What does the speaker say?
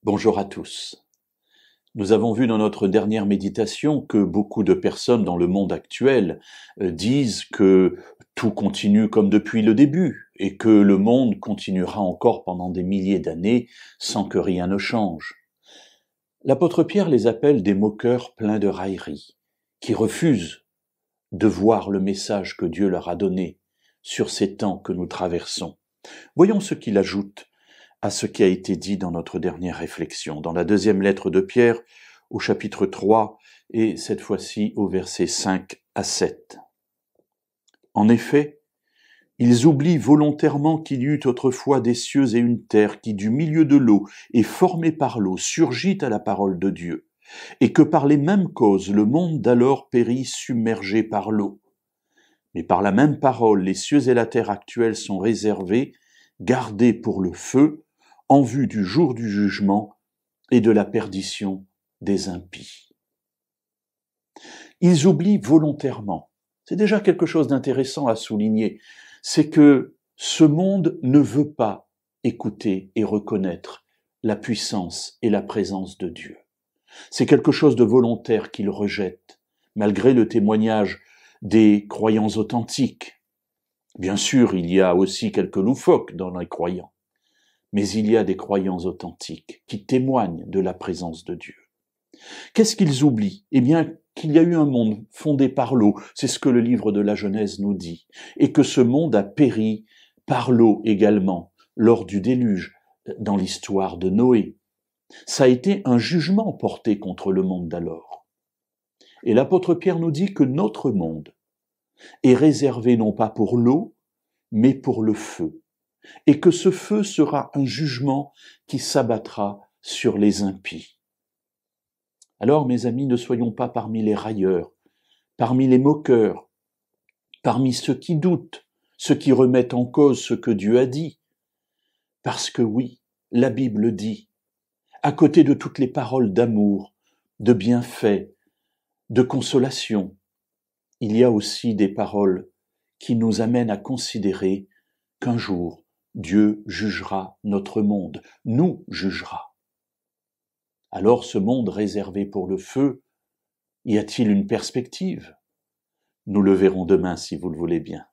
Bonjour à tous. Nous avons vu dans notre dernière méditation que beaucoup de personnes dans le monde actuel disent que tout continue comme depuis le début et que le monde continuera encore pendant des milliers d'années sans que rien ne change. L'apôtre Pierre les appelle des moqueurs pleins de raillerie, qui refusent de voir le message que Dieu leur a donné sur ces temps que nous traversons. Voyons ce qu'il ajoute à ce qui a été dit dans notre dernière réflexion, dans la deuxième lettre de Pierre, au chapitre 3, et cette fois-ci au verset 5 à 7. En effet, ils oublient volontairement qu'il y eut autrefois des cieux et une terre qui, du milieu de l'eau et formée par l'eau, surgit à la parole de Dieu, et que par les mêmes causes le monde d'alors périt submergé par l'eau. Mais par la même parole, les cieux et la terre actuels sont réservés, gardés pour le feu, en vue du jour du jugement et de la perdition des impies. Ils oublient volontairement. C'est déjà quelque chose d'intéressant à souligner. C'est que ce monde ne veut pas écouter et reconnaître la puissance et la présence de Dieu. C'est quelque chose de volontaire qu'ils rejettent, malgré le témoignage des croyants authentiques. Bien sûr, il y a aussi quelques loufoques dans les croyants. Mais il y a des croyants authentiques qui témoignent de la présence de Dieu. Qu'est-ce qu'ils oublient? Eh bien, qu'il y a eu un monde fondé par l'eau, c'est ce que le livre de la Genèse nous dit, et que ce monde a péri par l'eau également, lors du déluge, dans l'histoire de Noé. Ça a été un jugement porté contre le monde d'alors. Et l'apôtre Pierre nous dit que notre monde est réservé non pas pour l'eau, mais pour le feu. Et que ce feu sera un jugement qui s'abattra sur les impies. Alors, mes amis, ne soyons pas parmi les railleurs, parmi les moqueurs, parmi ceux qui doutent, ceux qui remettent en cause ce que Dieu a dit. Parce que oui, la Bible dit, à côté de toutes les paroles d'amour, de bienfait, de consolation, il y a aussi des paroles qui nous amènent à considérer qu'un jour, Dieu jugera notre monde, nous jugera. Alors ce monde réservé pour le feu, y a-t-il une perspective? Nous le verrons demain si vous le voulez bien.